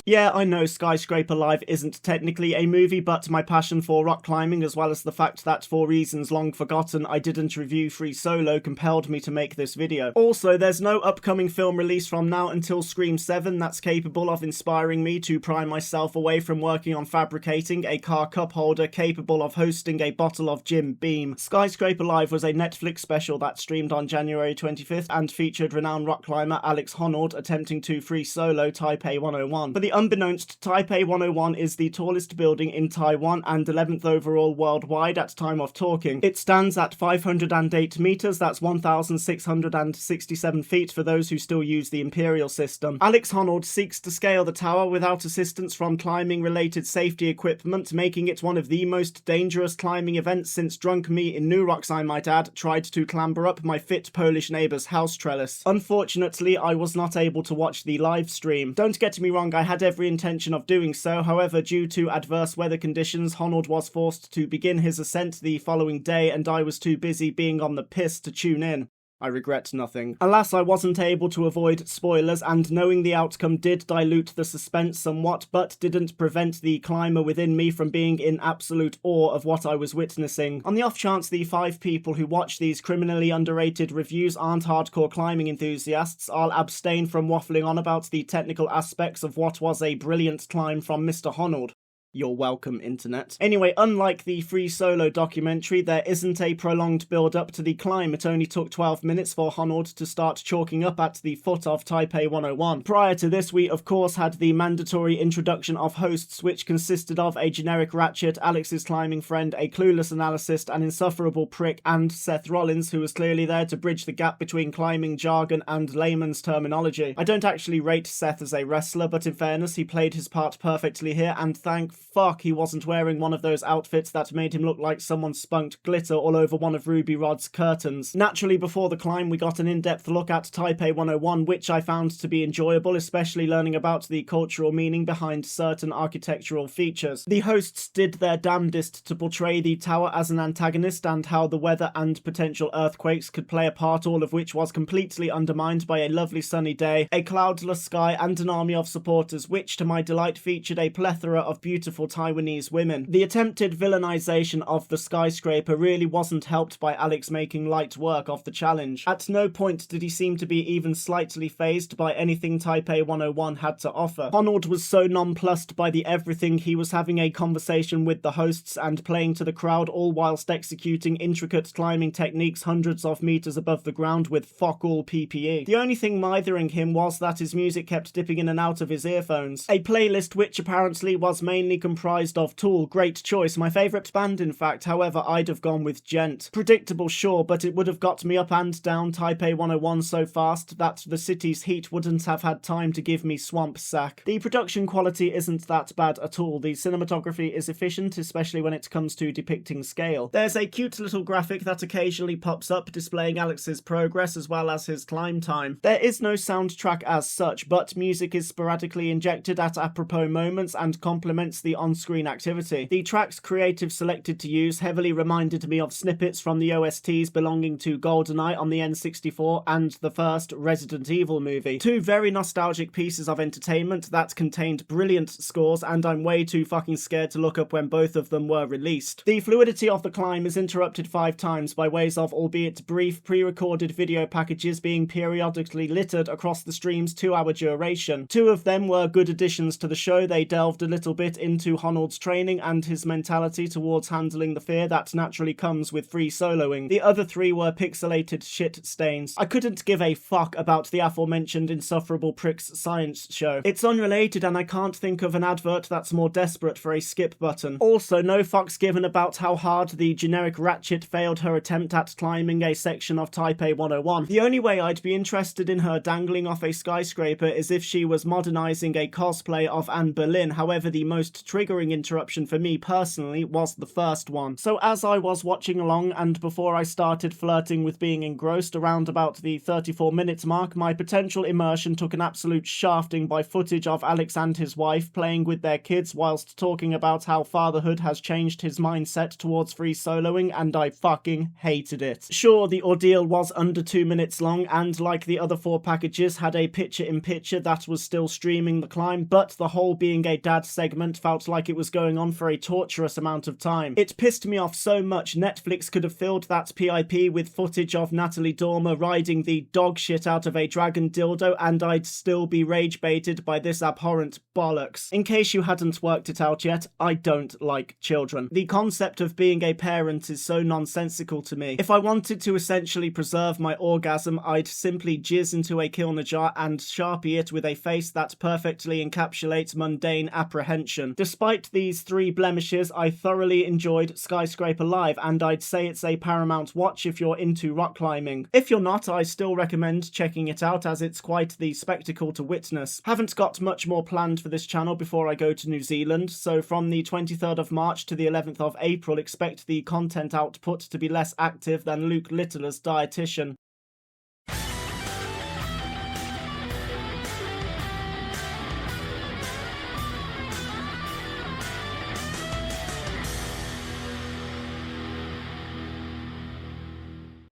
Yeah, I know Skyscraper Live isn't technically a movie, but my passion for rock climbing, as well as the fact that for reasons long forgotten I didn't review Free Solo, compelled me to make this video. Also, there's no upcoming film release from now until Scream 7 that's capable of inspiring me to pry myself away from working on fabricating a car cup holder capable of hosting a bottle of Jim Beam. Skyscraper Live was a Netflix special that streamed on January 25th and featured renowned rock climber Alex Honnold attempting to free solo Taipei 101. For the unbeknownst, Taipei 101 is the tallest building in Taiwan and 11th overall worldwide at time of talking. It stands at 508 meters, that's 1,667 feet for those who still use the imperial system. Alex Honnold seeks to scale the tower without assistance from climbing-related safety equipment, making it one of the most dangerous climbing events since drunk me in New Rocks, I might add, tried to clamber up my fit Polish neighbour's house trellis. Unfortunately, I was not able to watch the live stream. Don't get me wrong, I had every intention of doing so, however, due to adverse weather conditions, Honnold was forced to begin his ascent the following day and I was too busy being on the piss to tune in. I regret nothing. Alas, I wasn't able to avoid spoilers, and knowing the outcome did dilute the suspense somewhat, but didn't prevent the climber within me from being in absolute awe of what I was witnessing. On the off chance the 5 people who watch these criminally underrated reviews aren't hardcore climbing enthusiasts, I'll abstain from waffling on about the technical aspects of what was a brilliant climb from Mr. Honnold. You're welcome, internet. Anyway, unlike the Free Solo documentary, there isn't a prolonged build-up to the climb. It only took 12 minutes for Honnold to start chalking up at the foot of Taipei 101. Prior to this, we of course had the mandatory introduction of hosts, which consisted of a generic Ratchet, Alex's climbing friend, a clueless analyst, an insufferable prick, and Seth Rollins, who was clearly there to bridge the gap between climbing jargon and layman's terminology. I don't actually rate Seth as a wrestler, but in fairness, he played his part perfectly here, and thank fuck he wasn't wearing one of those outfits that made him look like someone spunked glitter all over one of Ruby Rod's curtains. Naturally, before the climb, we got an in-depth look at Taipei 101, which I found to be enjoyable, especially learning about the cultural meaning behind certain architectural features. The hosts did their damnedest to portray the tower as an antagonist and how the weather and potential earthquakes could play a part, all of which was completely undermined by a lovely sunny day, a cloudless sky, and an army of supporters, which to my delight featured a plethora of beautiful Taiwanese women. The attempted villainization of the skyscraper really wasn't helped by Alex making light work of the challenge. At no point did he seem to be even slightly fazed by anything Taipei 101 had to offer. Honnold was so nonplussed by the everything he was having a conversation with the hosts and playing to the crowd, all whilst executing intricate climbing techniques hundreds of meters above the ground with fuck all PPE. The only thing mithering him was that his music kept dipping in and out of his earphones. A playlist which apparently was mainly comprised of Tool, great choice, my favourite band in fact, however I'd have gone with Gent. Predictable sure, but it would have got me up and down Taipei 101 so fast that the city's heat wouldn't have had time to give me swamp sack. The production quality isn't that bad at all, the cinematography is efficient, especially when it comes to depicting scale. There's a cute little graphic that occasionally pops up displaying Alex's progress as well as his climb time. There is no soundtrack as such, but music is sporadically injected at apropos moments and complements the on-screen activity. The tracks creative selected to use heavily reminded me of snippets from the OSTs belonging to GoldenEye on the N64 and the first Resident Evil movie. 2 very nostalgic pieces of entertainment that contained brilliant scores, and I'm way too fucking scared to look up when both of them were released. The fluidity of the climb is interrupted 5 times by ways of, albeit brief, pre-recorded video packages being periodically littered across the stream's 2-hour duration. 2 of them were good additions to the show. They delved a little bit into Honnold's training and his mentality towards handling the fear that naturally comes with free soloing. The other 3 were pixelated shit stains. I couldn't give a fuck about the aforementioned insufferable prick's science show. It's unrelated and I can't think of an advert that's more desperate for a skip button. Also, no fucks given about how hard the generic Ratchet failed her attempt at climbing a section of Taipei 101. The only way I'd be interested in her dangling off a skyscraper is if she was modernizing a cosplay of Anne Boleyn. However, the most most triggering interruption for me personally was the first one. So as I was watching along and before I started flirting with being engrossed around about the 34 minutes mark, my potential immersion took an absolute shafting by footage of Alex and his wife playing with their kids whilst talking about how fatherhood has changed his mindset towards free soloing, and I fucking hated it. Sure, the ordeal was under 2 minutes long and, like the other 4 packages, had a picture-in-picture that was still streaming the climb, but the whole being a dad segment felt like it was going on for a torturous amount of time. It pissed me off so much Netflix could have filled that PIP with footage of Natalie Dormer riding the dog shit out of a dragon dildo and I'd still be rage baited by this abhorrent bollocks. In case you hadn't worked it out yet, I don't like children. The concept of being a parent is so nonsensical to me. If I wanted to essentially preserve my orgasm, I'd simply jizz into a Kilner jar and Sharpie it with a face that perfectly encapsulates mundane apprehension. Despite these 3 blemishes, I thoroughly enjoyed Skyscraper Live, and I'd say it's a paramount watch if you're into rock climbing. If you're not, I still recommend checking it out as it's quite the spectacle to witness. Haven't got much more planned for this channel before I go to New Zealand, so from the 23rd of March to the 11th of April, expect the content output to be less active than Luke Littler's dietitian.